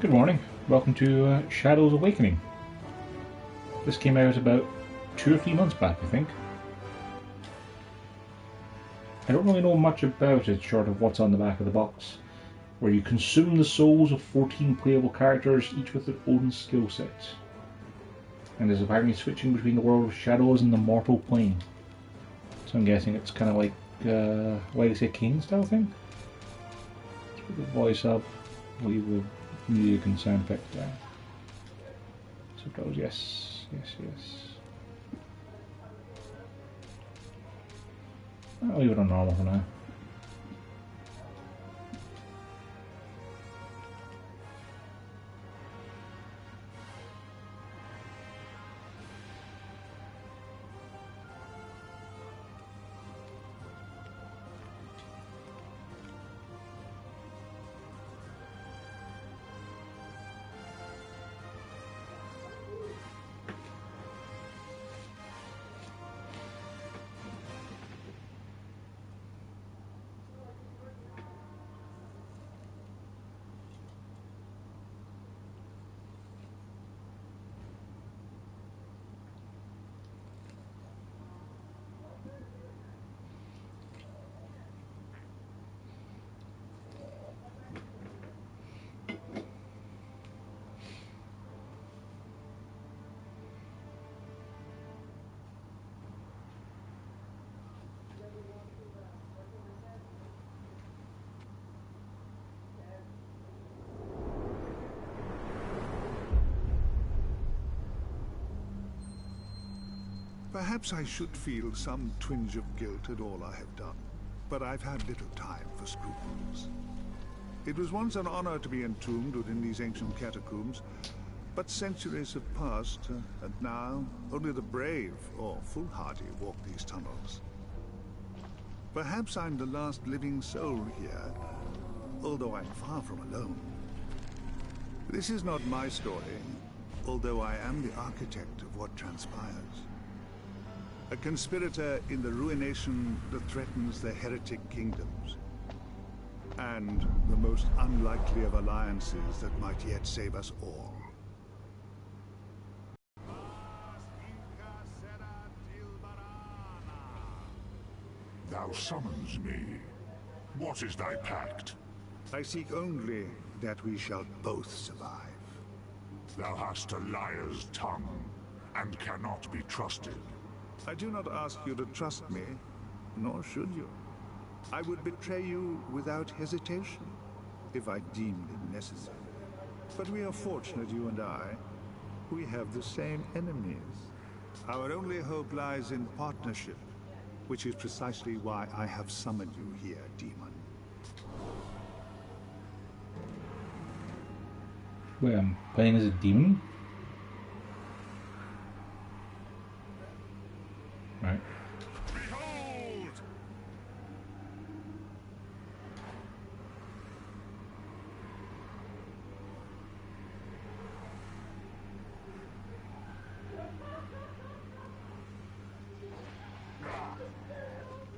Good morning. Welcome to Shadows Awakening. This came out about 2 or 3 months back, I think. I don't really know much about it short of what's on the back of the box, where you consume the souls of 14 playable characters, each with their own skill set. And there's apparently switching between the world of Shadows and the mortal plane. So I'm guessing it's kind of like Legacy of Kain style thing. Let's put the voice up, leave the music and sound effects there. Subtitles, yes, yes, yes. I'll leave it on normal for now. Perhaps I should feel some twinge of guilt at all I have done, but I've had little time for scruples. It was once an honor to be entombed within these ancient catacombs, but centuries have passed, and now only the brave or foolhardy walk these tunnels. Perhaps I'm the last living soul here, although I'm far from alone. This is not my story, although I am the architect of what transpires. A conspirator in the ruination that threatens the heretic kingdoms. And the most unlikely of alliances that might yet save us all. Thou summons me. What is thy pact? I seek only that we shall both survive. Thou hast a liar's tongue, and cannot be trusted. I do not ask you to trust me, nor should you. I would betray you without hesitation, if I deemed it necessary. But we are fortunate, you and I. We have the same enemies. Our only hope lies in partnership, which is precisely why I have summoned you here, demon. Wait, I'm playing as a demon? Right. Behold!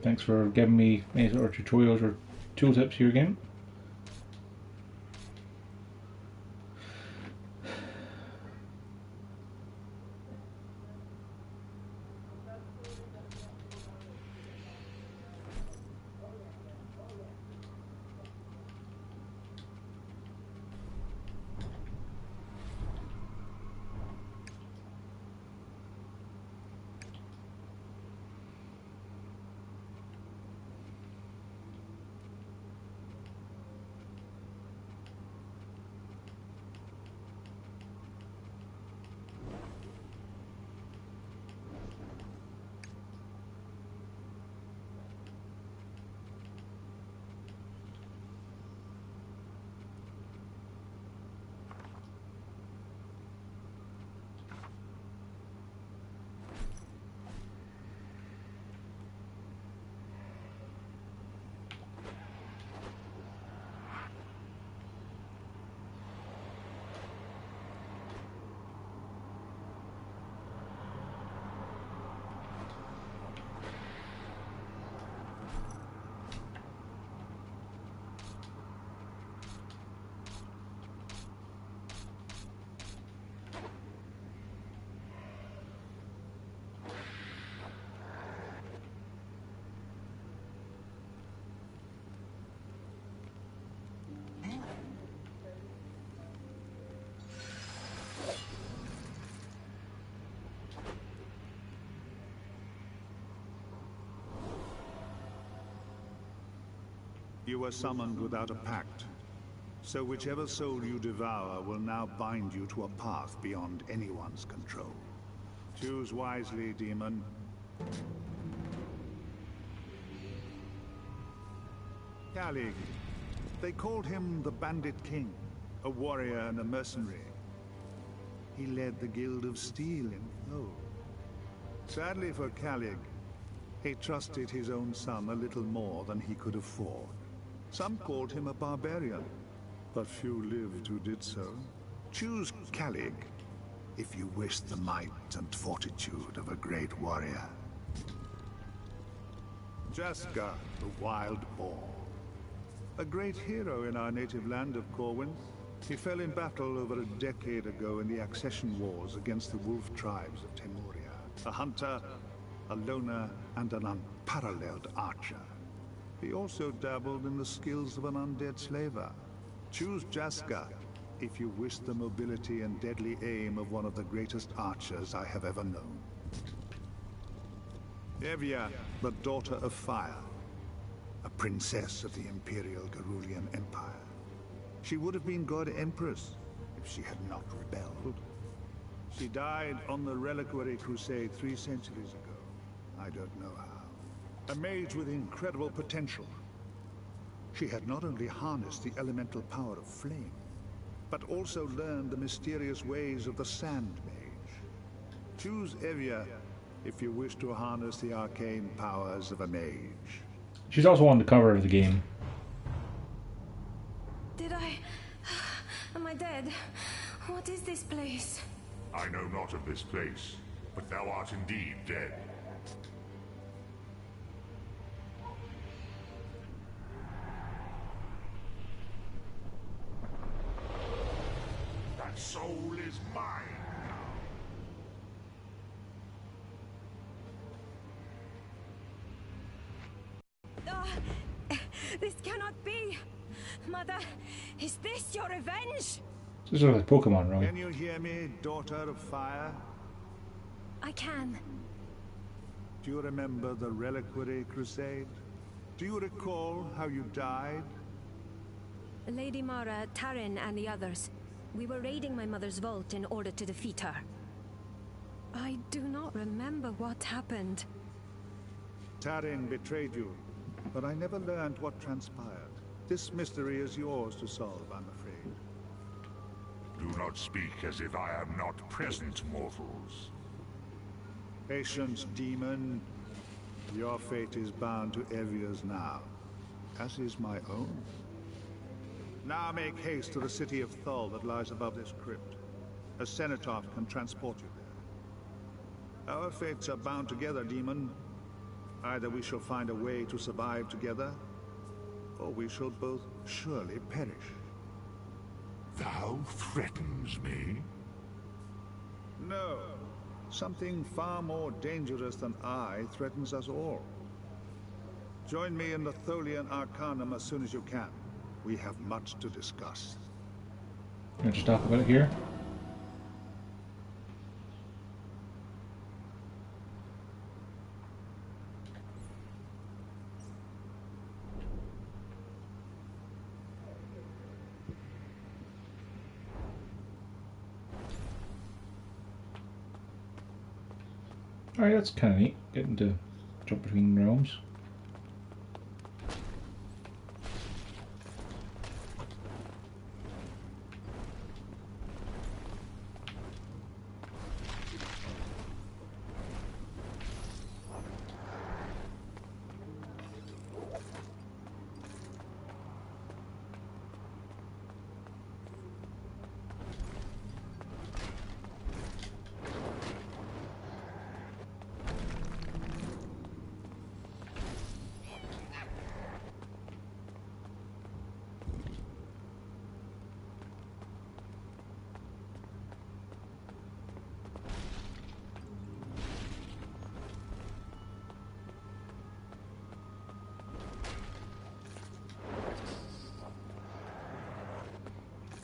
Thanks for giving me any sort of tutorials or tooltips here again. You were summoned without a pact. So whichever soul you devour will now bind you to a path beyond anyone's control. Choose wisely, demon. Calig. They called him the Bandit King, a warrior and a mercenary. He led the Guild of Steel in Flow. Sadly for Calig, he trusted his own son a little more than he could afford. Some called him a barbarian, but few lived who did so. Choose Calig if you wish the might and fortitude of a great warrior. Jaska, the Wild Boar. A great hero in our native land of Corwin. He fell in battle over a decade ago in the accession wars against the wolf tribes of Temuria. A hunter, a loner, and an unparalleled archer. He also dabbled in the skills of an undead slaver. Choose Jaska if you wish the mobility and deadly aim of one of the greatest archers I have ever known. Evia, the Daughter of Fire. A princess of the Imperial Garulian Empire. She would have been God Empress if she had not rebelled. She died on the Reliquary Crusade 3 centuries ago. I don't know how. A mage with incredible potential. She had not only harnessed the elemental power of flame, but also learned the mysterious ways of the Sand Mage. Choose Evia if you wish to harness the arcane powers of a mage. She's also on the cover of the game. Did I... Am I dead? What is this place? I know not of this place, but thou art indeed dead. That soul is mine now. This cannot be! Mother, is this your revenge? This is like Pokemon, right? Can you hear me, Daughter of Fire? I can. Do you remember the Reliquary Crusade? Do you recall how you died? Lady Mara, Tarin, and the others. We were raiding my mother's vault in order to defeat her. I do not remember what happened. Tarin betrayed you, but I never learned what transpired. This mystery is yours to solve, I'm afraid. Do not speak as if I am not present, mortals. Patience, demon. Your fate is bound to Evia's now, as is my own. Now make haste to the city of Thul that lies above this crypt. A Cenotaph can transport you there. Our fates are bound together, demon. Either we shall find a way to survive together, or we shall both surely perish. Thou threatens me? No. Something far more dangerous than I threatens us all. Join me in the Tholian Arcanum as soon as you can. We have much to discuss. Let's talk about it here. Alright, that's kind of neat, getting to jump between realms.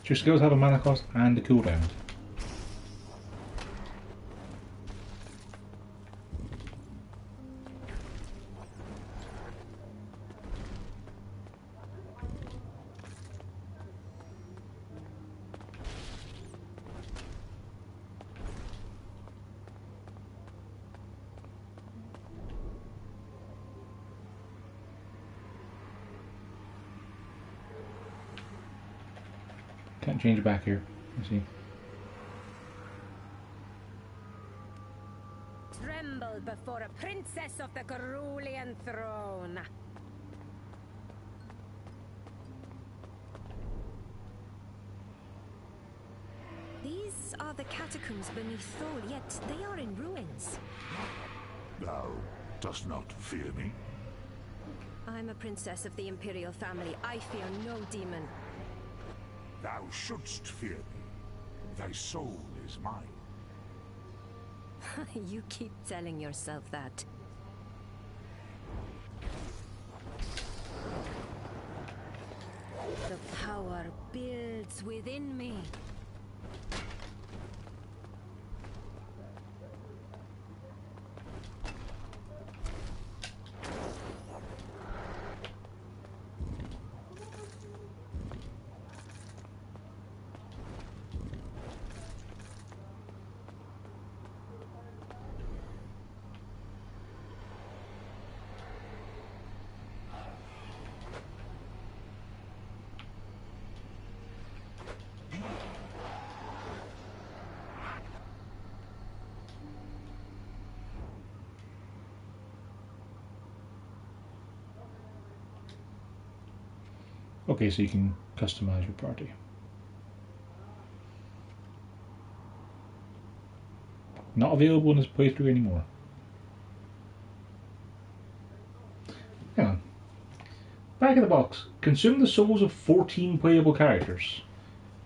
Your skills have a mana cost and a cooldown. change it back here. You see. Tremble before a princess of the Cerulean throne. These are the catacombs beneath Thol, yet they are in ruins. Thou dost not fear me? I'm a princess of the Imperial family. I fear no demon. Thou shouldst fear me. Thy soul is mine. You keep telling yourself that. The power builds within me. Okay, so you can customize your party. Not available in this playthrough anymore. Hang on. Back of the box. Consume the souls of 14 playable characters.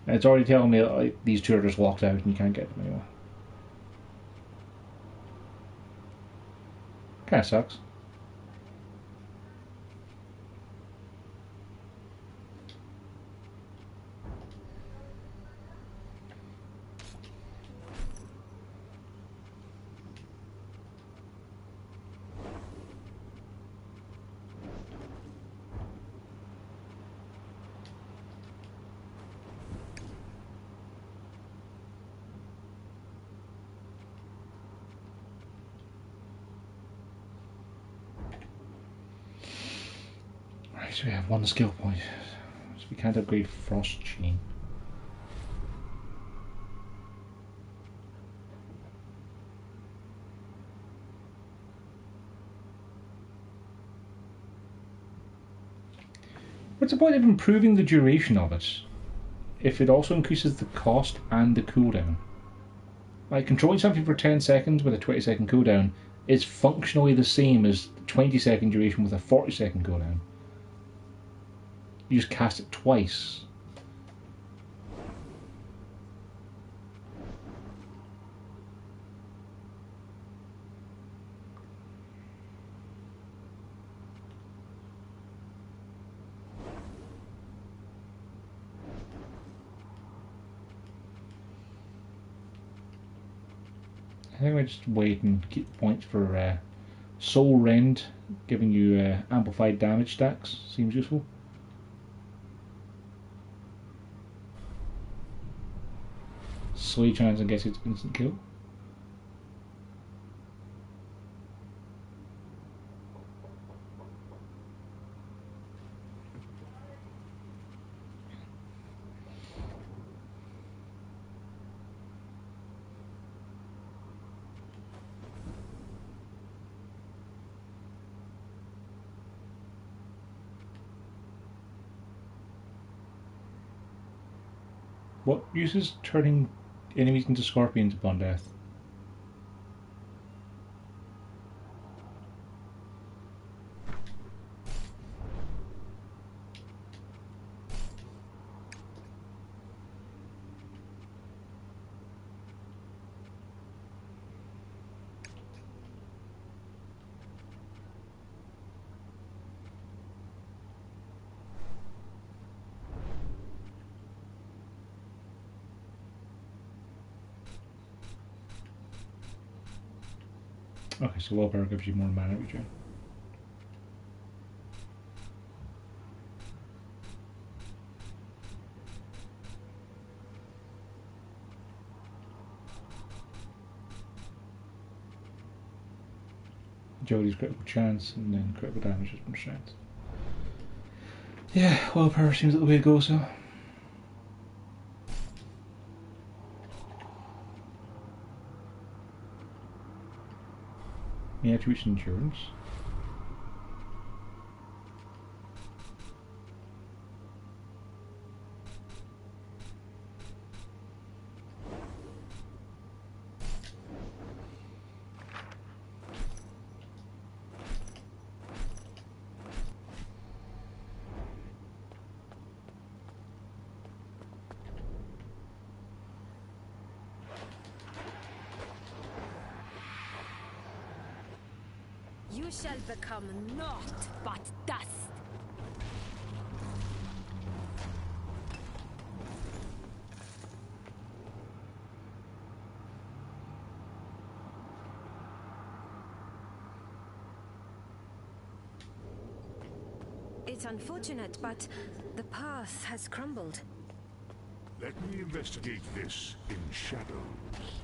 And it's already telling me that like, these two are just locked out and you can't get them anymore. Kinda sucks. So we have one skill point. So we can't upgrade Frost Chain. What's the point of improving the duration of it if it also increases the cost and the cooldown? Like controlling something for 10 seconds with a 20-second cooldown is functionally the same as 20-second duration with a 40-second cooldown. You just cast it twice. I think I just wait and keep points for Soul Rend, giving you amplified damage stacks. Seems useful. Slay chance and gets its instant kill. What uses turning enemies into scorpions upon death? Okay, so willpower gives you more mana regen. Jodie's critical chance and then critical damage is 1%. Yeah, willpower seems like the way to go, so. add to its endurance. You shall become naught but dust. It's unfortunate, but the path has crumbled. Let me investigate this in shadows.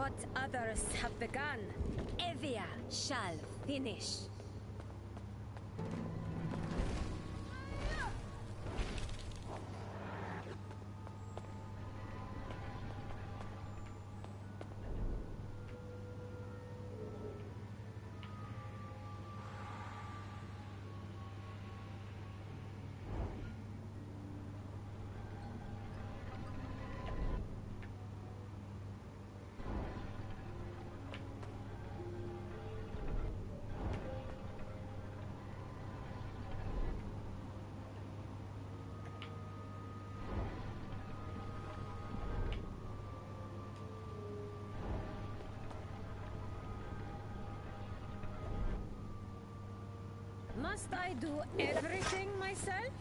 What others have begun, Evia shall finish. Must I do everything myself?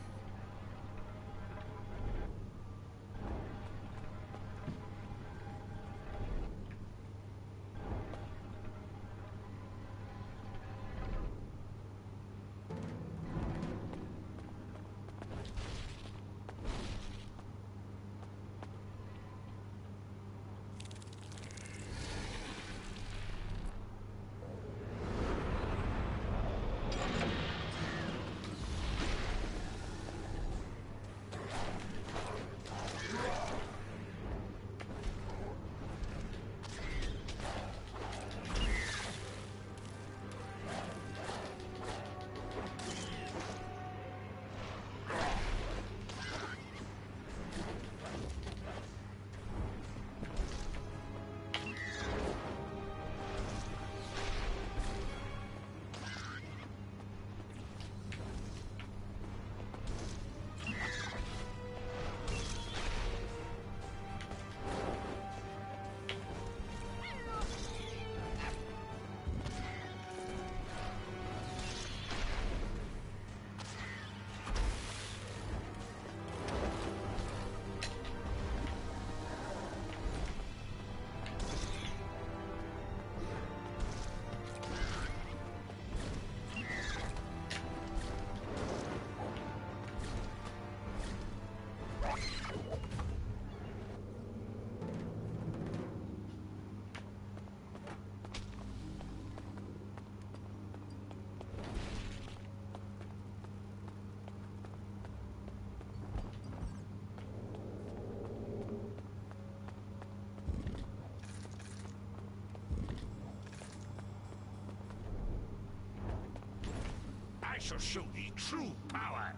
I shall show thee true power.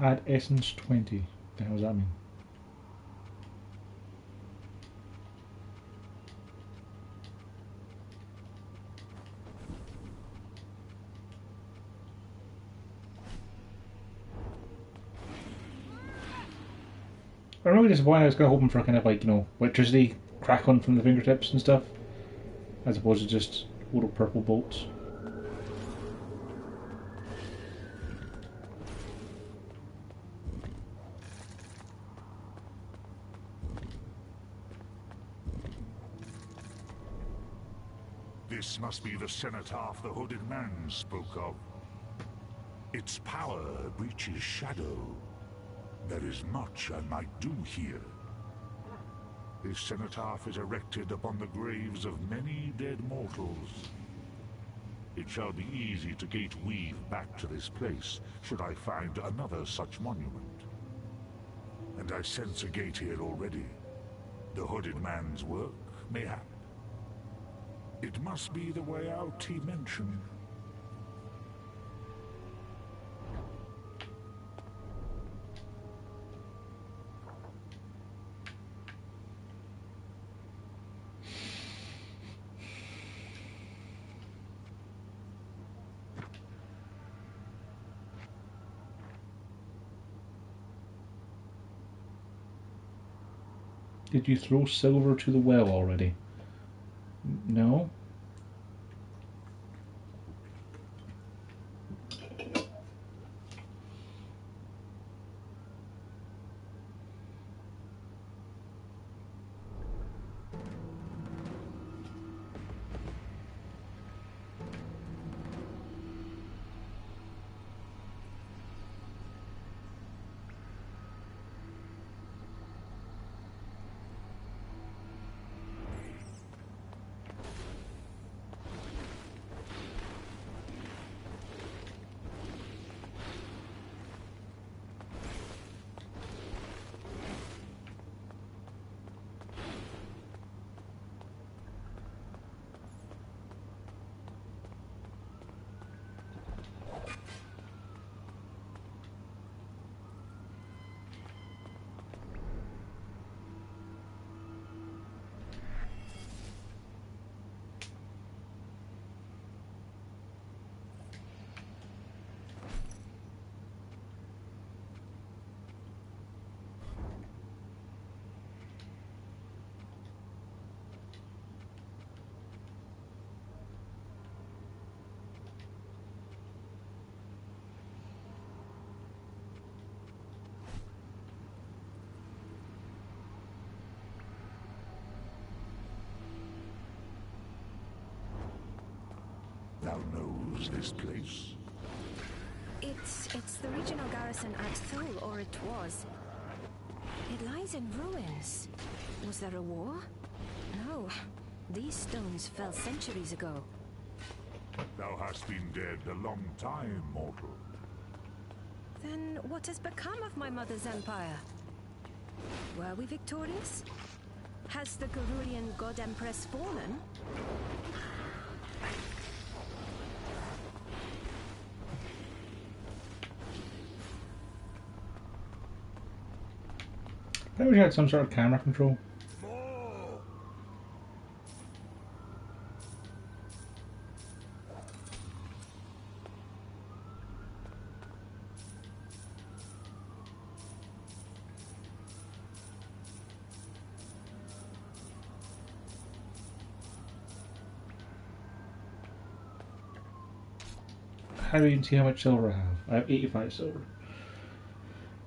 Add essence 20. What the hell does that mean? I'm really disappointed. I was kind of hoping for kind of like, you know, electricity crackling from the fingertips and stuff, as opposed to just little purple bolts. This must be the cenotaph the Hooded Man spoke of. Its power reaches shadow. There is much I might do here. This cenotaph is erected upon the graves of many dead mortals. It shall be easy to gate-weave back to this place, should I find another such monument. And I sense a gate here already. The Hooded Man's work, mayhap. It must be the way out he mentioned. Did you throw silver to the well already? No? Thou knows this place? It's the regional garrison at Thule, or it was. It lies in ruins. Was there a war? No. These stones fell centuries ago. Thou hast been dead a long time, mortal. Then what has become of my mother's empire? Were we victorious? Has the Garurian god empress fallen? I wish I had some sort of camera control. How do you see how much silver I have? I have 85 silver.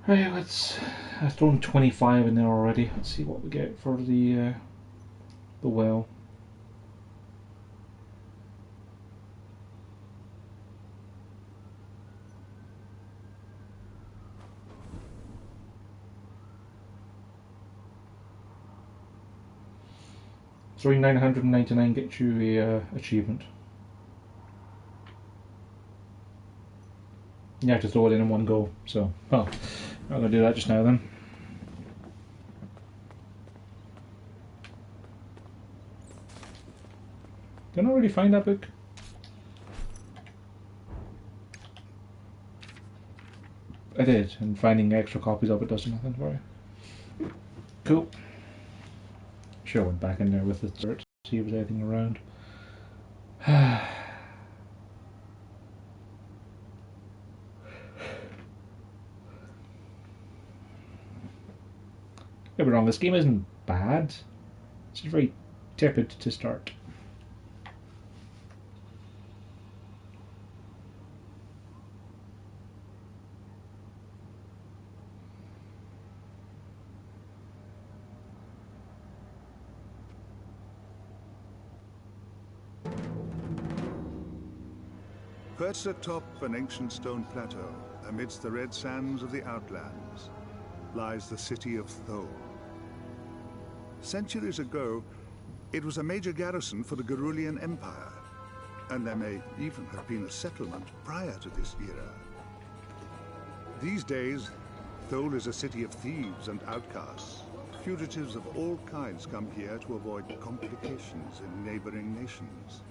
Right, I've thrown 25 in there already. Let's see what we get for the well. Throwing 999 gets you a achievement. You have to throw it in one go, so I'm gonna do that just now then. Did I not really find that book? I did, and finding extra copies of it does nothing for you. Cool. Sure, went back in there with the dirt, see if there's anything around. Don't be wrong, this game isn't bad. It's just very tepid to start. Perched atop an ancient stone plateau, amidst the red sands of the Outlands, lies the city of Thole. Centuries ago, it was a major garrison for the Garurian Empire, and there may even have been a settlement prior to this era. These days, Thole is a city of thieves and outcasts. Fugitives of all kinds come here to avoid complications in neighboring nations.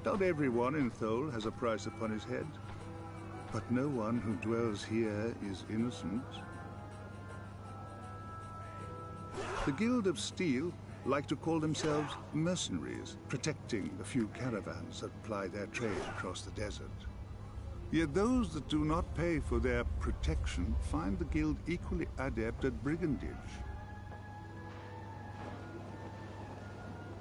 Not everyone in Thole has a price upon his head, but no one who dwells here is innocent. The Guild of Steel like to call themselves mercenaries, protecting the few caravans that ply their trade across the desert. Yet those that do not pay for their protection find the guild equally adept at brigandage.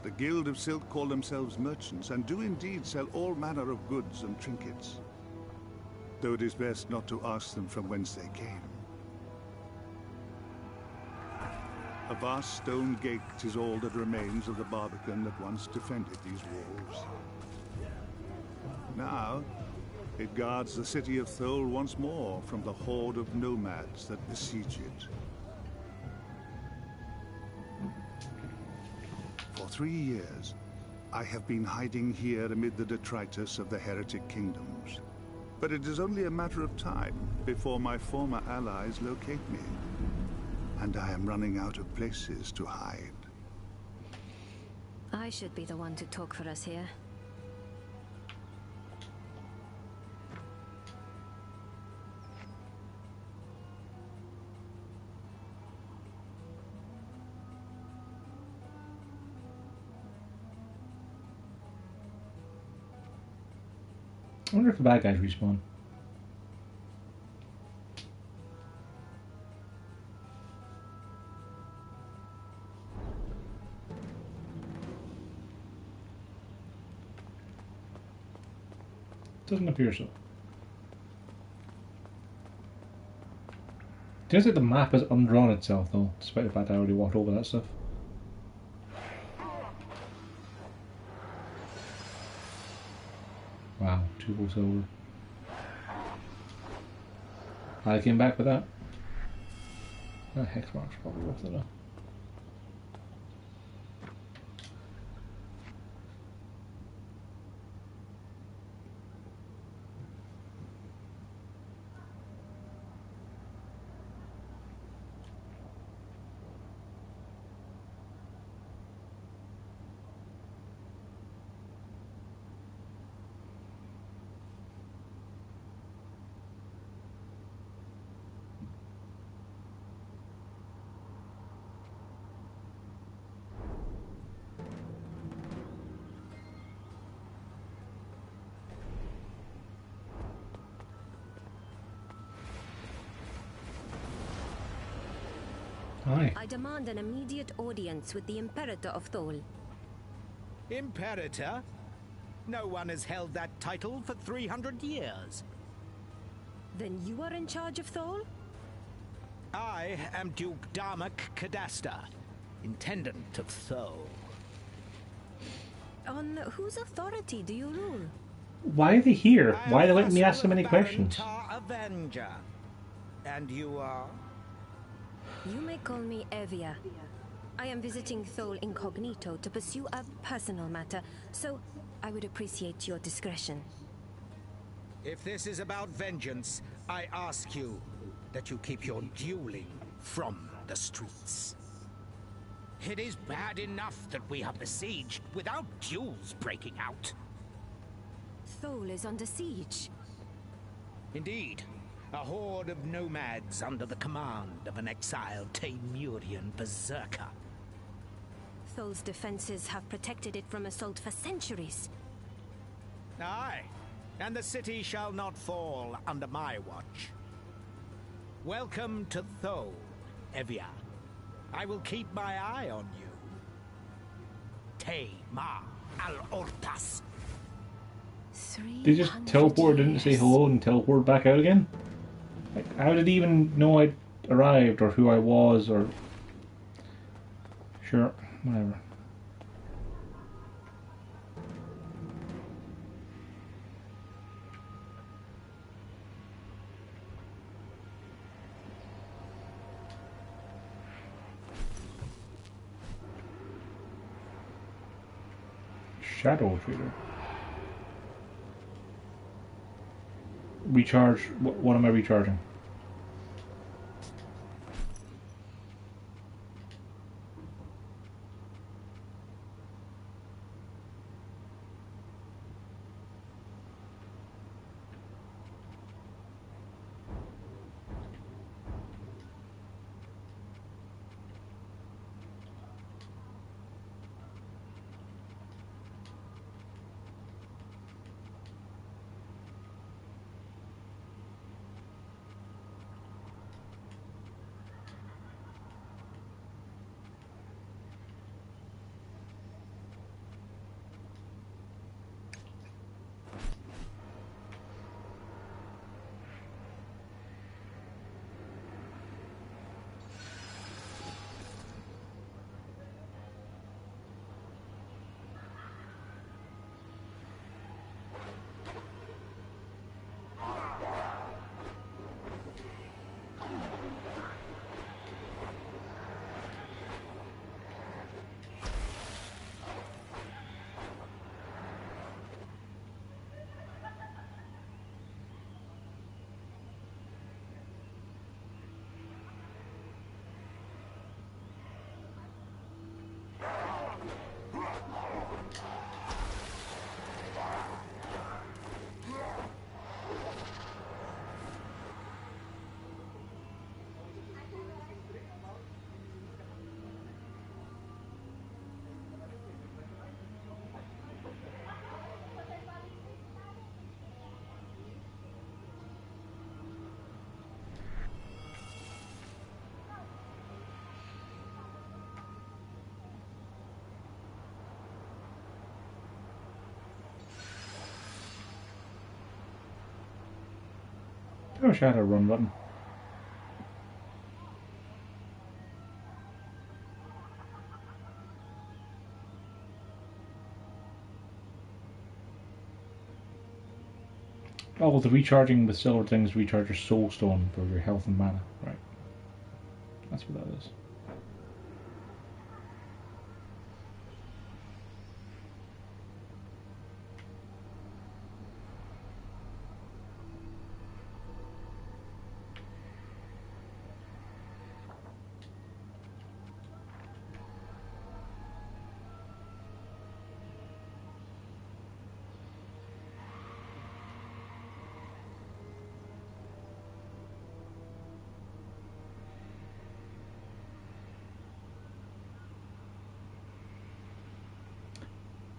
The Guild of Silk call themselves merchants, and do indeed sell all manner of goods and trinkets. Though it is best not to ask them from whence they came. A vast stone gate is all that remains of the Barbican that once defended these walls. Now, it guards the city of Thole once more from the horde of nomads that besiege it. For 3 years, I have been hiding here amid the detritus of the heretic kingdoms. But it is only a matter of time before my former allies locate me. And I am running out of places to hide. I should be the one to talk for us here. I wonder if the bad guys respawn. Doesn't appear so. It seems like the map has undrawn itself though, despite the fact I already walked over that stuff. Wow, 2 votes over. I came back with that. That hex mark's probably worth it though. Hi. I demand an immediate audience with the Imperator of Thole. Imperator? No one has held that title for 300 years. Then you are in charge of Thole? I am Duke Darmok Cadasta, Intendant of Thole. On whose authority do you rule? Why are they here? I am Why are they letting me vassal ask so of many Baron questions? Tar Avenger. And you are? You may call me Evia. I am visiting Thole incognito to pursue a personal matter, so I would appreciate your discretion. If this is about vengeance, I ask you that you keep your dueling from the streets. It is bad enough that we are besieged without duels breaking out. Thole is under siege. Indeed, a horde of nomads under the command of an exiled Taimurian berserker. Thole's defenses have protected it from assault for centuries. Aye, and the city shall not fall under my watch. Welcome to Thole, Evia. I will keep my eye on you. Taymar al-Ortas. They just teleported, didn't say hello, and teleported back out again? Like, how did he even know I'd arrived, or who I was, or... Sure, whatever. Shadow Trader. Recharge. What am I recharging? I wish I had a run button. Oh, the recharging with silver things recharge your soul stone for your health and mana. Right. That's what that is.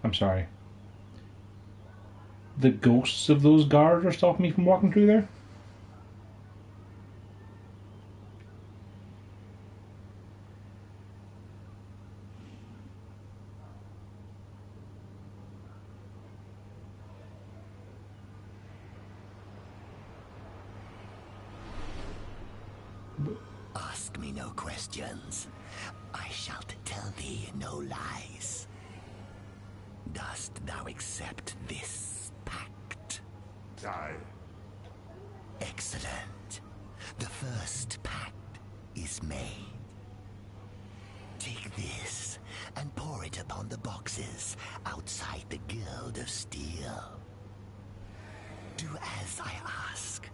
I'm sorry. The ghosts of those guards are stopping me from walking through there? Ask me no questions. I shall tell thee no lies. Dost thou accept this pact? Aye. Excellent. The first pact is made. Take this and pour it upon the boxes outside the Guild of Steel. Do as I ask.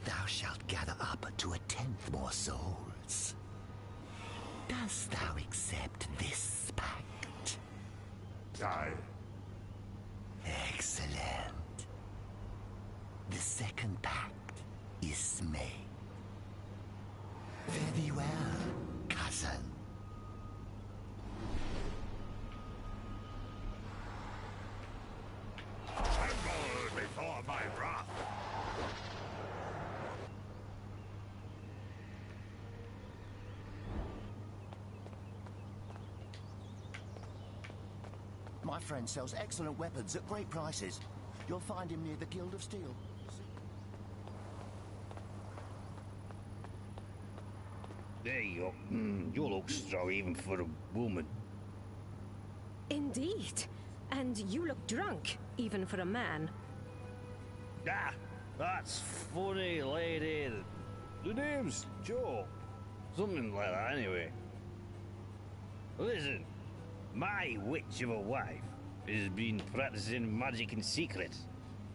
Thou shalt gather up to 1/10 more souls. Dost thou accept this pact? Aye. Excellent. The second pact is made. Fare thee well, cousin. Tremble before my wrath. My friend sells excellent weapons at great prices. You'll find him near the Guild of Steel. There you go. You look strong even for a woman. Indeed. And you look drunk, even for a man. Ah, that's funny, lady. The name's Joe. Something like that, anyway. Listen, my witch of a wife has been practicing magic in secret.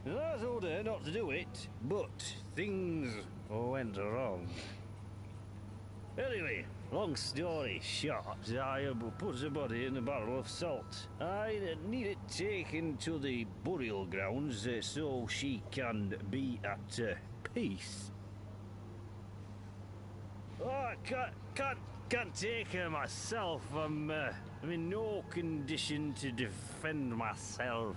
And I told her not to do it, but things went wrong. Anyway, long story short, I put the body in a barrel of salt. I need it taken to the burial grounds so she can be at peace. Oh, I can't take her myself. I'm in no condition to defend myself.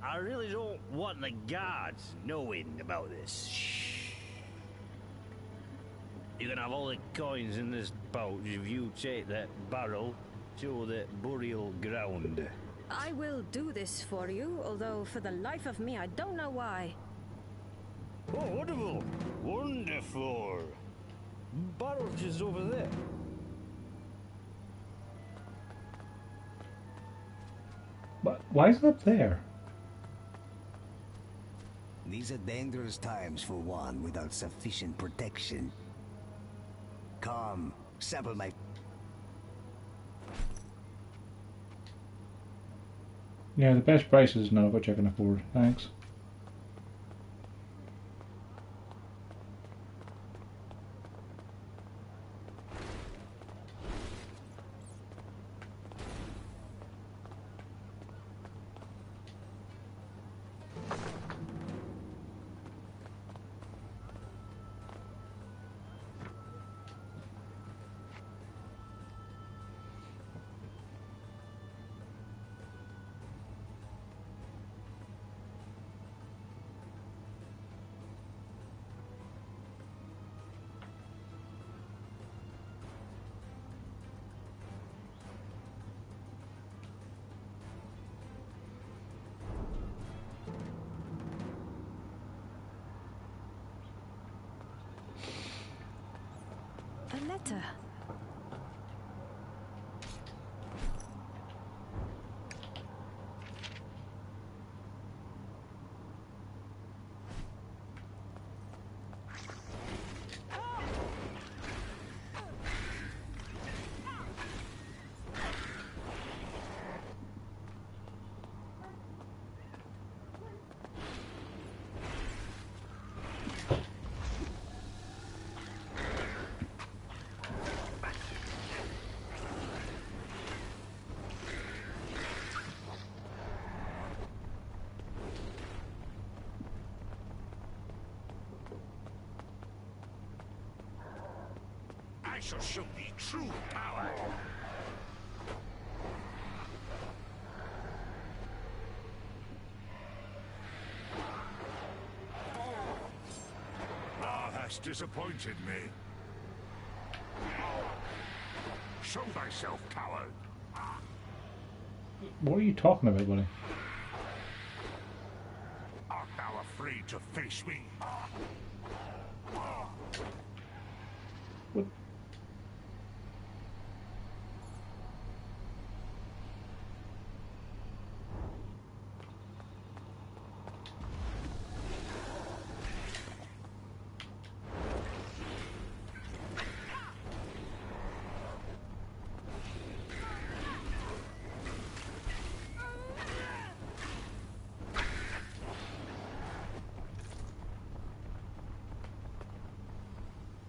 I really don't want the guards knowing about this. Shh. You can have all the coins in this pouch if you take that barrel to the burial ground. I will do this for you, although for the life of me I don't know why. Oh, wonderful! Wonderful! Barrel just over there. But why is it up there? These are dangerous times for one without sufficient protection. Come, sample my... Yeah, the best prices now, which I can afford. Thanks. letter. I shall show thee true power. Thou hast disappointed me. Show thyself, coward. What are you talking about, buddy? Art thou afraid to face me? What?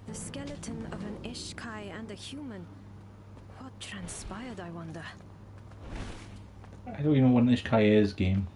The skeleton of an Ishkai and a human. What transpired, I wonder? I don't even know what an Ishkai is, game.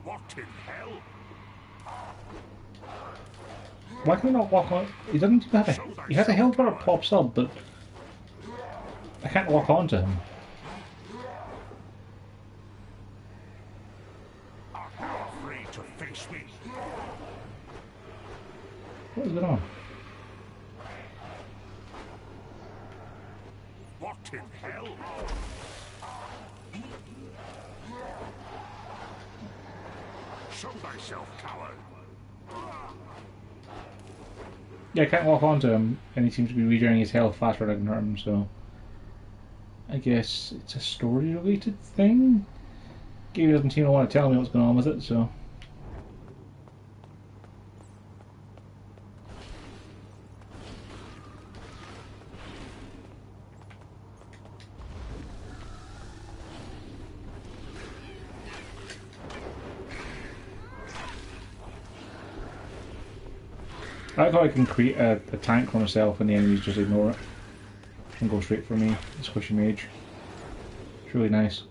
What in hell? Why can I not walk on? He doesn't even have a. He has a health bar that pops up, but I can't walk onto him. Art thou afraid to face me? What is going on? What in hell? Show thyself, coward. Yeah, I can't walk onto him, and he seems to be regenerating his health faster than I can hurt him, so I guess it's a story-related thing? Game doesn't seem to want to tell me what's going on with it, so... I like how I can create a tank for myself and the enemies just ignore it and go straight for me, the squishy mage. It's really nice.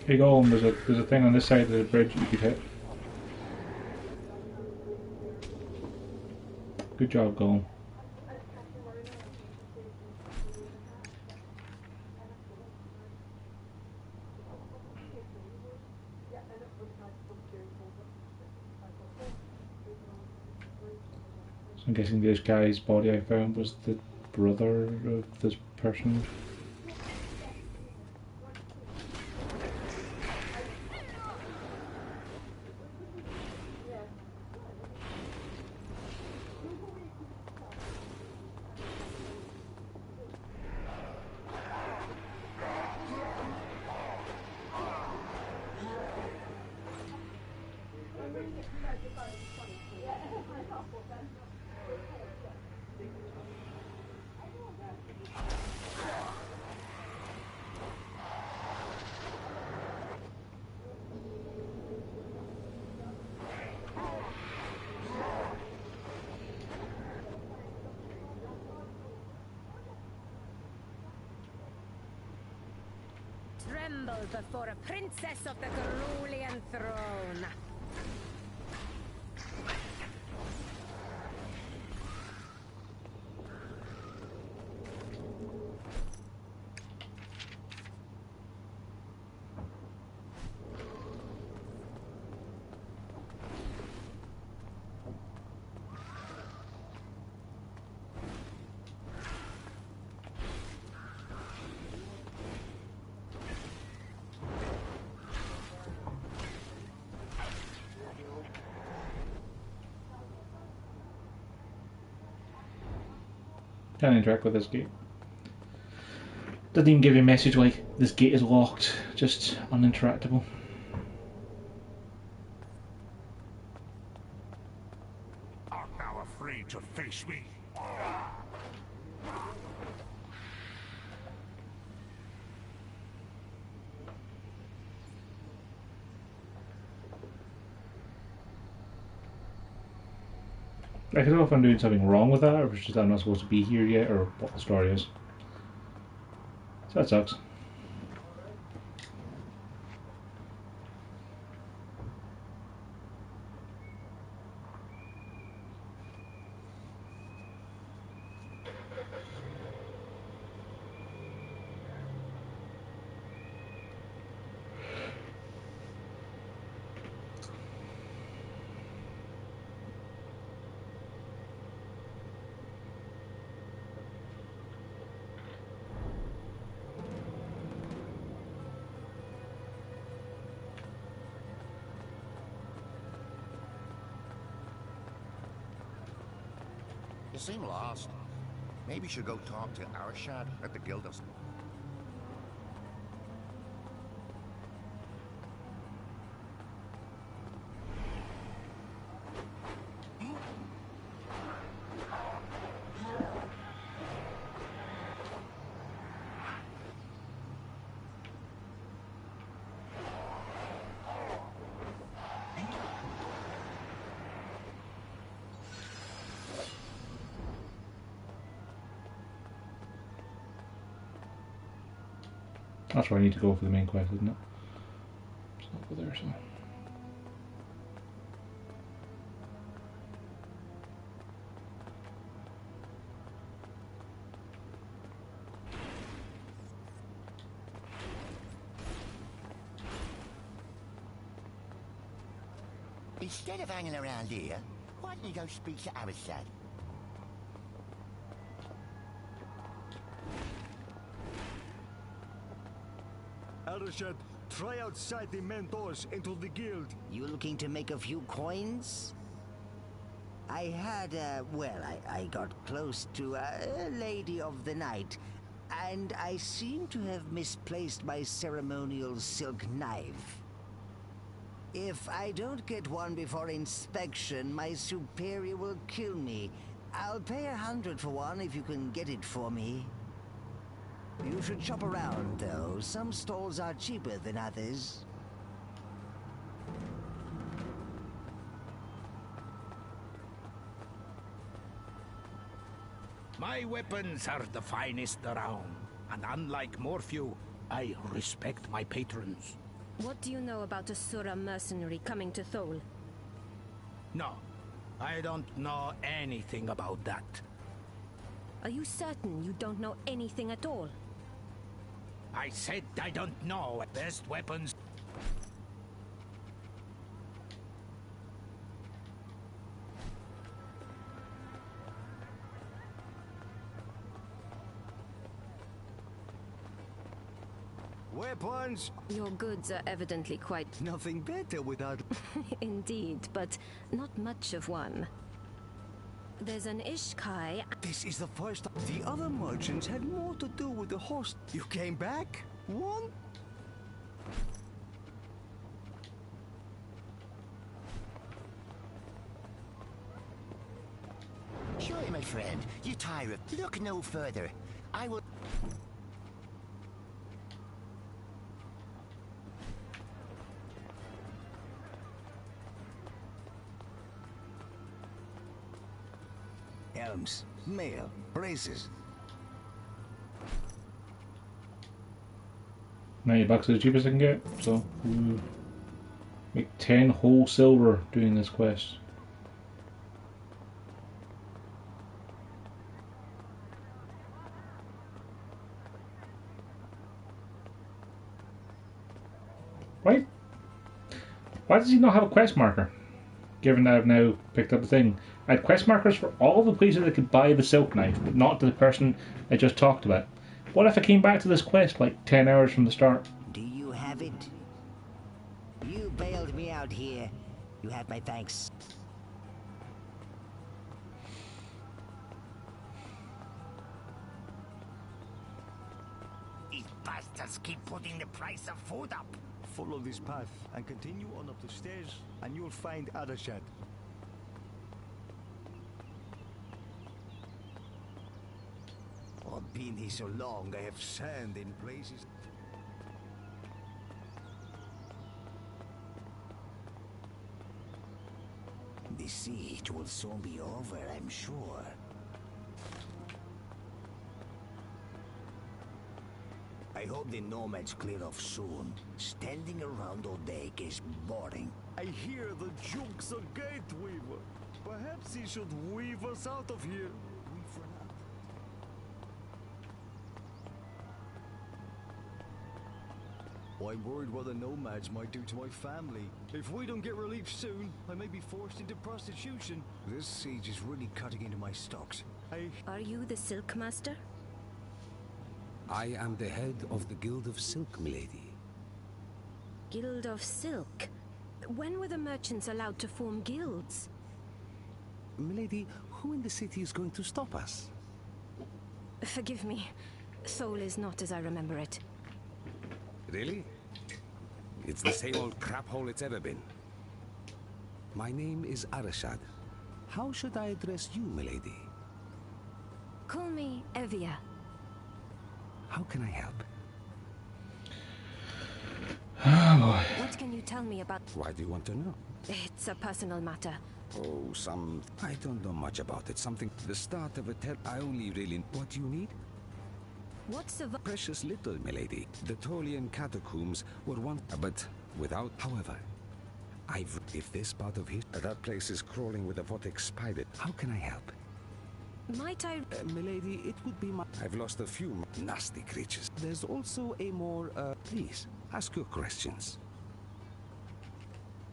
Here you go, and there's a thing on this side of the bridge you could hit. Good job, Gollum. So I'm guessing this guy's body I found was the brother of this person. Tremble before a princess of the Cerulean throne. Can't interact with this gate. Doesn't even give you a message like this gate is locked, just uninteractable. Art thou afraid to face me? I don't know if I'm doing something wrong with that, or if it's just I'm not supposed to be here yet, or what the story is. So that sucks. You seem lost. Maybe you should go talk to Arshad at the Guildhall. That's where I need to go for the main quest, isn't it? It's not over there, so. Instead of hanging around here, why don't you go speak to Arshad? Arshad, try outside the main doors into the guild. You looking to make a few coins? I had, I got close to a lady of the night, and I seem to have misplaced my ceremonial silk knife. If I don't get one before inspection, my superior will kill me. I'll pay 100 for one if you can get it for me. You should shop around, though. Some stalls are cheaper than others. My weapons are the finest around, and unlike Morphew, I respect my patrons. What do you know about a Sura mercenary coming to Thole? No, I don't know anything about that. Are you certain you don't know anything at all? I said I don't know. Best weapons. Weapons? Your goods are evidently quite... Nothing better without... Indeed, but not much of one. There's an Ishkai... This is the first time. The other merchants had more to do with the host. You came back? One? Surely, my friend, you tire of... Look no further. I will... Elms, mail, braces. $90 is the cheapest I can get, so make 10 whole silver doing this quest. Right? Why does he not have a quest marker? Given that I've now picked up the thing. I had quest markers for all the places I could buy the silk knife, but not to the person I just talked about. What if I came back to this quest like 10 hours from the start? Do you have it? You bailed me out here. You have my thanks. These bastards keep putting the price of food up. Follow this path and continue on up the stairs, and you'll find Adashad. I've been here so long, I have sand in places. The siege will soon be over, I'm sure. I hope the nomads clear off soon. Standing around all day is boring. I hear the Junk's a gate weaver. Perhaps he should weave us out of here. I'm worried what the nomads might do to my family. If we don't get relief soon, I may be forced into prostitution. This siege is really cutting into my stocks. Are you the Silk Master? I am the head of the Guild of Silk, milady. Guild of Silk? When were the merchants allowed to form guilds? Milady, who in the city is going to stop us? Forgive me. Seoul is not as I remember it. Really? It's the same old crap hole it's ever been. My name is Arashad. How should I address you, milady? Call me Evia. How can I help? What can you tell me about... Why do you want to know? It's a personal matter. Oh, I don't know much about it. Something... The start of a I only really... What do you need? What's the... Precious little, milady. The Tolian catacombs were once... But without... However... If this part of his... That place is crawling with a vortex spider. How can I help? Might I... milady, it would be my... I've lost a few nasty creatures. There's also a more, Please, ask your questions.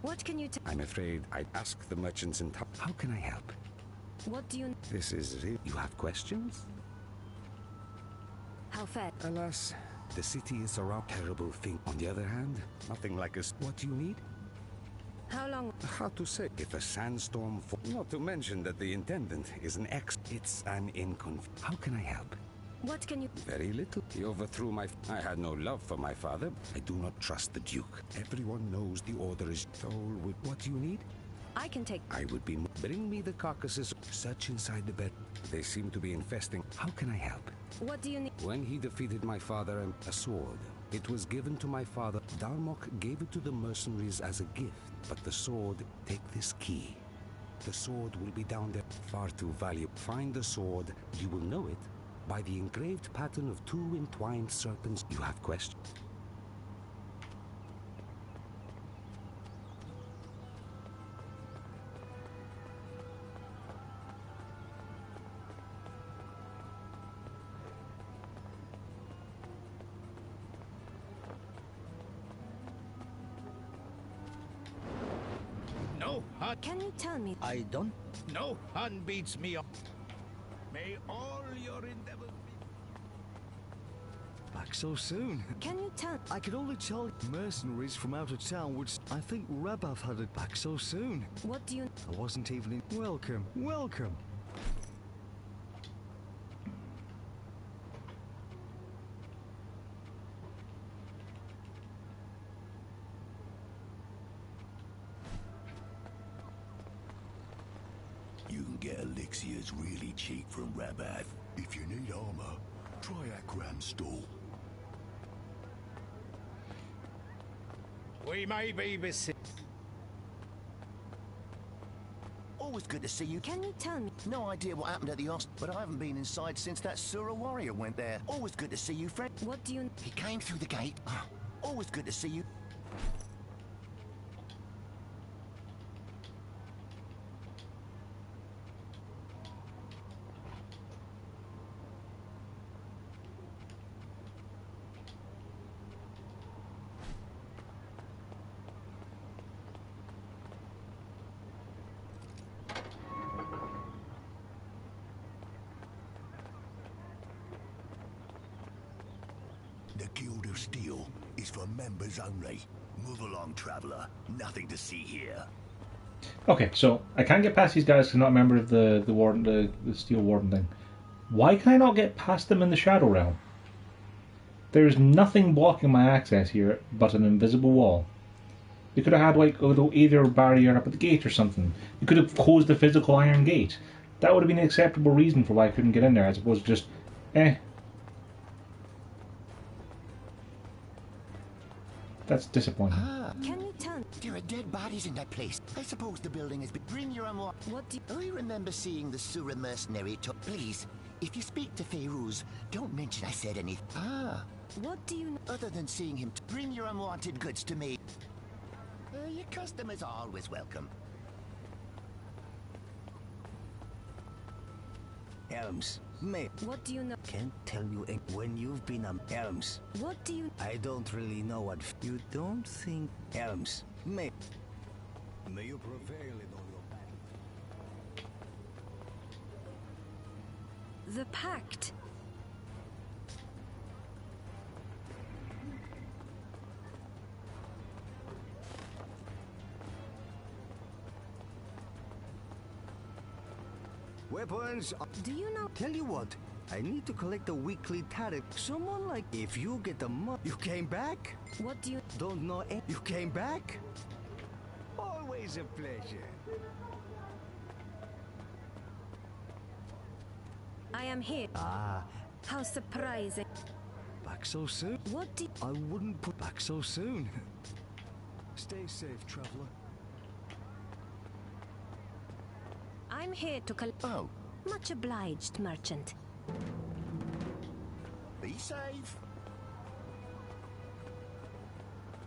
What can you I'm afraid I'd ask the merchants in town. How can I help? What do you... This is real. You have questions? How fair? Alas, the city is a terrible thing. On the other hand, nothing like us. What do you need? How long? How to say? If a sandstorm... Not to mention that the intendant is an It's an How can I help? What can you... Very little. He overthrew my... I had no love for my father. I do not trust the Duke. Everyone knows the order is... What do you need? I can take... I would be... Bring me the carcasses. Search inside the bed. They seem to be infesting... How can I help? What do you need? When he defeated my father, a sword. It was given to my father. Darmok gave it to the mercenaries as a gift. But the sword, take this key. The sword will be down there. Far too valuable. Find the sword. You will know it by the engraved pattern of two entwined serpents. You have questions? No hun. Can you tell me? I don't. No hun beats me up. May all your endeavors be. Back so soon? Can you tell? I could only tell mercenaries from out of town, which I think Rabath had it back so soon. What do you? I wasn't even in. Welcome, welcome. You can get elixirs really cheap from Rabath. If you need armor, try Akram's stall. We may be busy. Always good to see you. Can you tell me? No idea what happened at the host, but I haven't been inside since that Sura warrior went there. Always good to see you, friend. What do you? He came through the gate. Always good to see you. The Guild of Steel is for members only. Move along, traveler. Nothing to see here. Okay, so I can't get past these guys because I'm not a member of the warden, the Steel Warden thing. Why can I not get past them in the Shadow Realm? There's nothing blocking my access here but an invisible wall. You could have had like either a barrier up at the gate or something. You could have closed the physical iron gate. That would have been an acceptable reason for why I couldn't get in there, as opposed to just, That's disappointing. Can you tell? There are dead bodies in that place. I suppose the building has been. Bring your own. What do you... I remember seeing the Sura mercenary talk. Please, if you speak to Feyruz, don't mention I said anything. What do you know? Other than seeing him, bring your unwanted goods to me. Your customers are always welcome. Elms. Mate. What do you know? Can't tell you when you've been Elms. What do you... I don't really know what... You don't think... Elms. Mate. May you prevail in all your battles. The Pact. Weapons. Do you know? Tell you what, I need to collect the weekly tariff. Someone like, if you get the money. You came back? What do you... Don't know any... You came back? Always a pleasure. I am here. How surprising. Back so soon? What did... I wouldn't put back so soon. Stay safe, traveler. I'm here to collect... Oh. Much obliged, merchant. Be safe.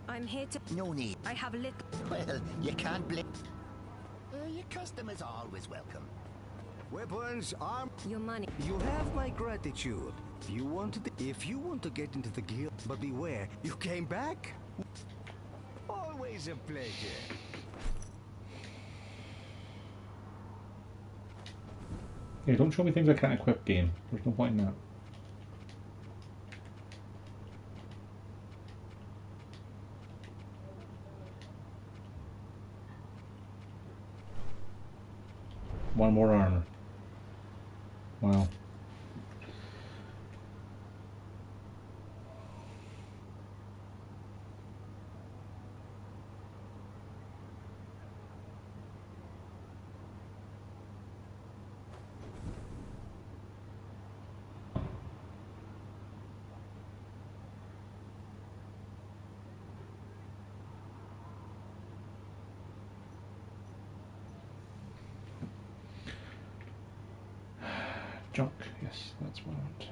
I'm here to... No need. I have lit... Well, you can't blame... your customers are always welcome. Weapons, arm... Your money. You have my gratitude. If you want to get into the guild... But beware, you came back? Always a pleasure. Yeah, don't show me things I can't equip, game. There's no point in that. One more armor. Wow. Junk, yes, that's what I want.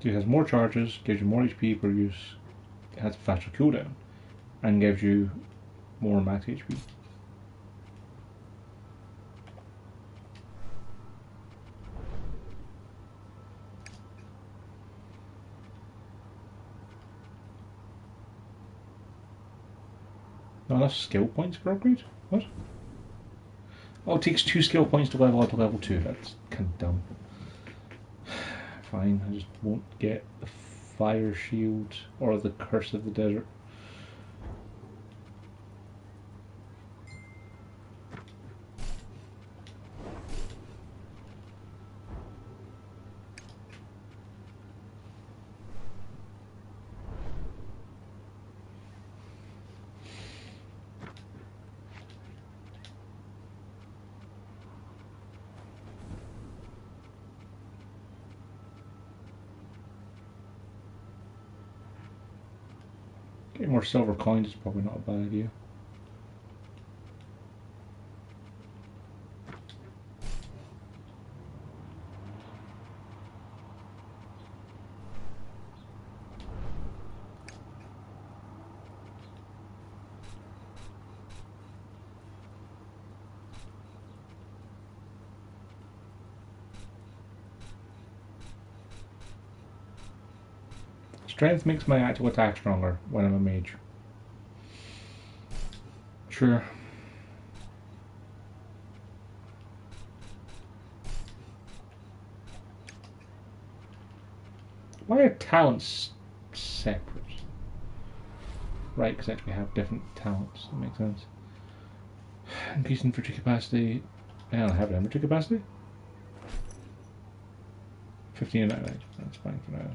It has more charges, gives you more HP per use. has a faster cooldown and gives you more max HP. Not enough skill points for upgrade? What? Oh, it takes 2 skill points to level up to level 2. That's kind of dumb. Fine, I just won't get the fire shield or the curse of the desert. Getting more silver coins is probably not a bad idea. Strength makes my actual attack stronger when I'm a mage. Sure. Why are talents separate? Right, because we have different talents. That makes sense. Increase infantry capacity. I don't have infantry capacity. 15 and 9. That's fine for now.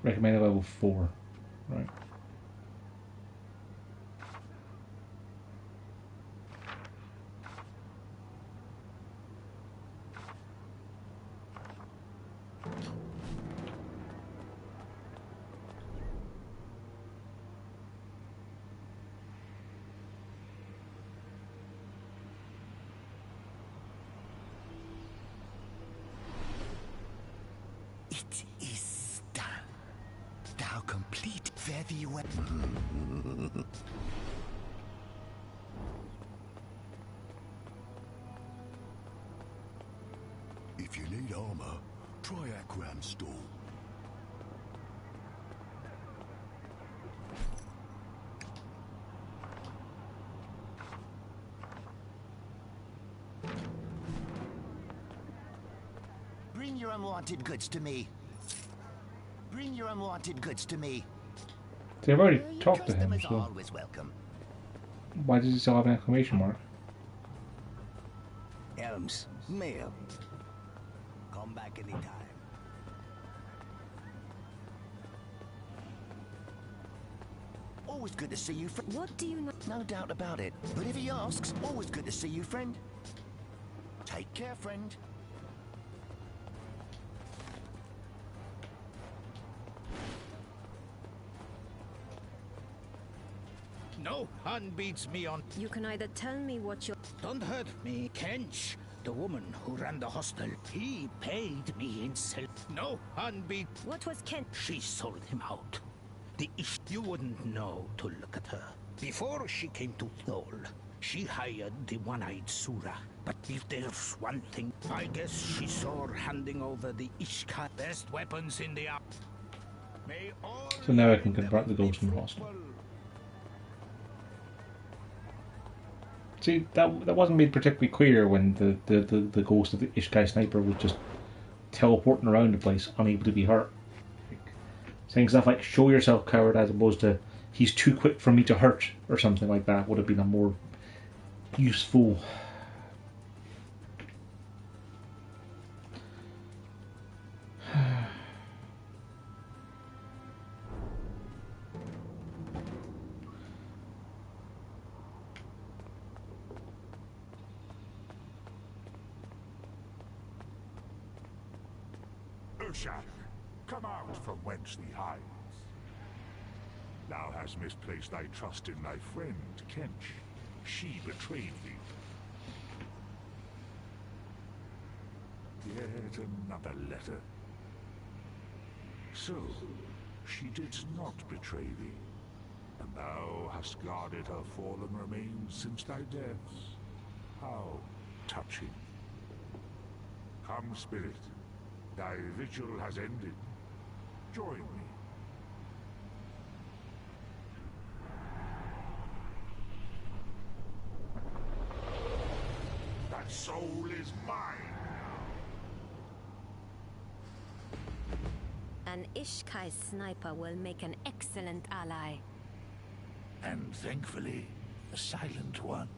Recommended level 4. Right. It is done. Thou complete. Fare thee well. If you need armor, try Akram's stall. Bring your unwanted goods to me. Bring your unwanted goods to me. They've already talked to him, so Always welcome. why does he still have an exclamation mark? Elms, mail. Come back anytime. Always good to see you, friend. What do you know? No doubt about it. But if he asks, always good to see you, friend. Take care, friend. No one beats me on. You can either tell me what you're... Don't hurt me. Kench, the woman who ran the hostel, he paid me in silver. No one beat... What was Kent? She sold him out. You wouldn't know to look at her. Before she came to Thol, she hired the one-eyed Sura. But if there's one thing, I guess she saw her handing over the Ishka best weapons in the army. So now I can convert the ghost in the hostel. See, that wasn't made particularly clear when the ghost of the Ishkai sniper was just teleporting around the place, unable to be hurt. Like, saying stuff like, show yourself, coward, as opposed to, he's too quick for me to hurt, or something like that, would have been a more useful... Roshan, come out from whence thee hides. Thou hast misplaced thy trust in thy friend, Kench. She betrayed thee. Yet another letter. So, she did not betray thee, and thou hast guarded her fallen remains since thy death. How touching. Come, spirit. Thy vigil has ended. Join me. That soul is mine now. An Ishkai sniper will make an excellent ally. And thankfully, a silent one.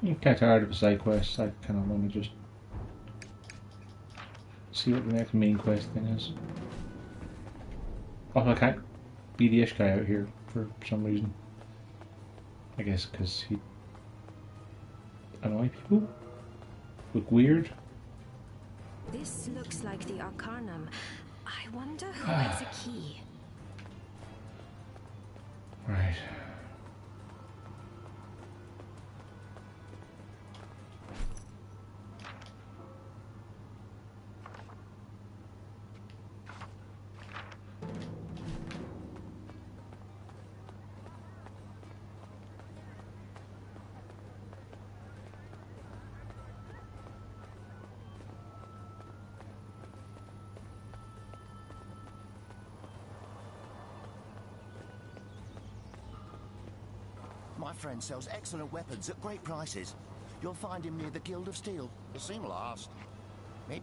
I'm kind of tired of a side quest. I kind of want to just see what the next main quest thing is. Also, I can't be the Ishkai out here for some reason. I guess because he annoy people. Look weird. This looks like the Arcanum. I wonder who has a key. Right. My friend sells excellent weapons at great prices. You'll find him near the Guild of Steel. He'll seem lost. Maybe...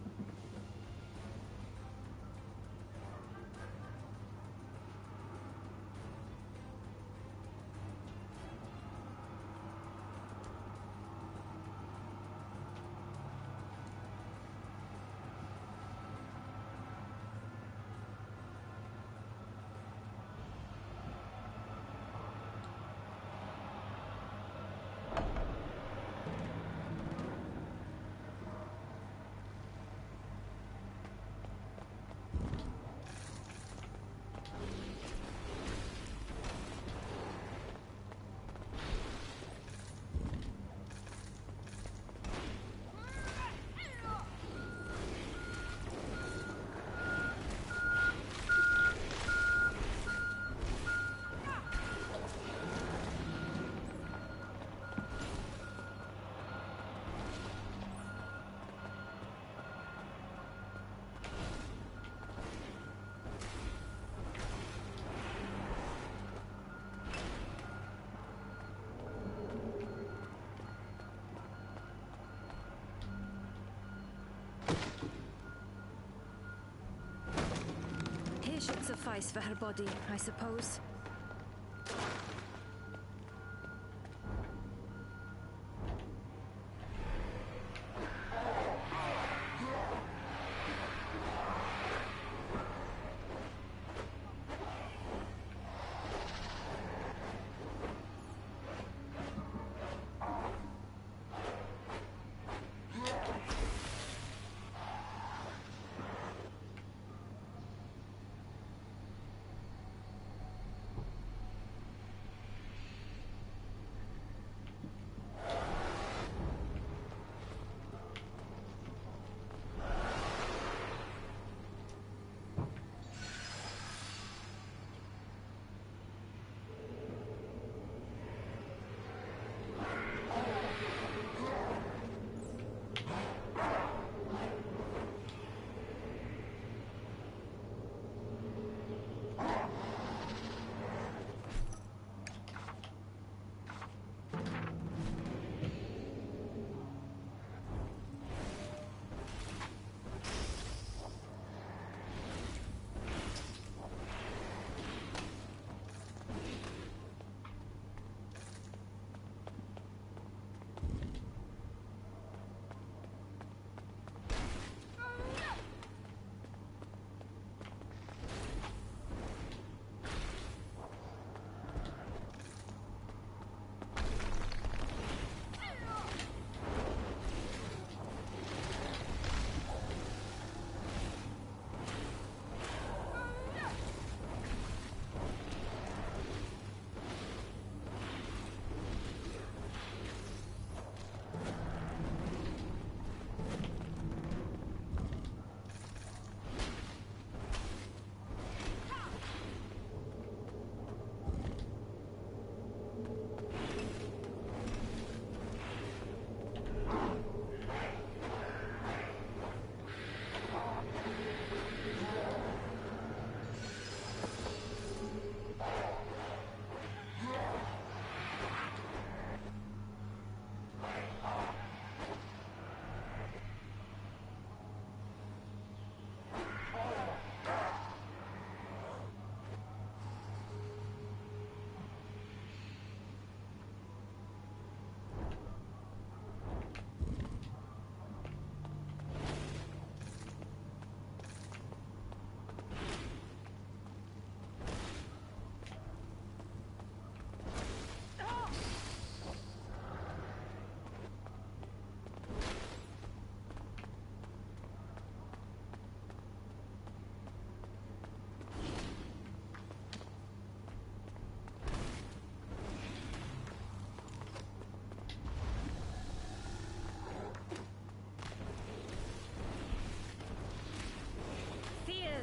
should suffice for her body, I suppose.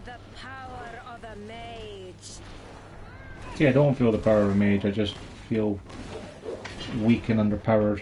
The power of a mage. See, I don't feel the power of a mage, I just feel weak and underpowered.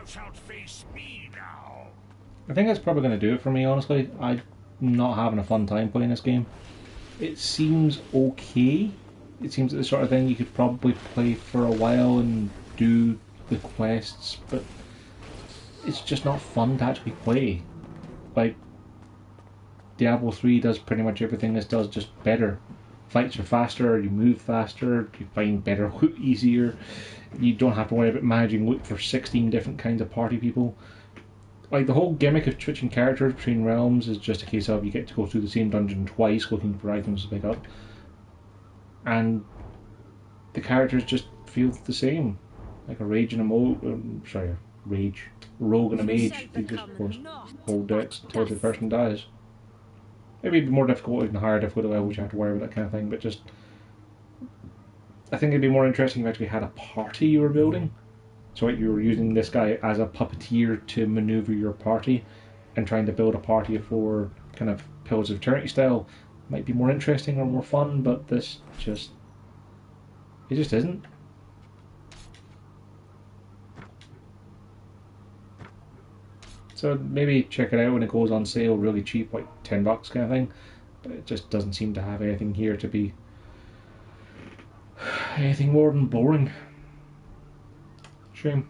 Thou shalt face me now. I think that's probably going to do it for me, honestly. I'm not having a fun time playing this game. It seems okay. It seems like the sort of thing you could probably play for a while and do the quests, but it's just not fun to actually play. Like, Diablo 3 does pretty much everything this does, just better. Fights are faster, you move faster, you find better loot easier, you don't have to worry about managing loot for 16 different kinds of party people. Like, the whole gimmick of switching characters between realms is just a case of you get to go through the same dungeon twice looking for items to pick up. And the characters just feel the same. Like a rogue and a rogue and a mage, they just, of course, hold it until the person dies. Maybe it'd be more difficult in a higher difficulty level, which you have to worry about that kind of thing, but just... I think it'd be more interesting if you actually had a party you were building. So like you were using this guy as a puppeteer to maneuver your party, and trying to build a party for kind of Pillars of Eternity style might be more interesting or more fun, but this just... it just isn't. So maybe check it out when it goes on sale really cheap, like $10 kind of thing, but it just doesn't seem to have anything here to be anything more than boring. Shame.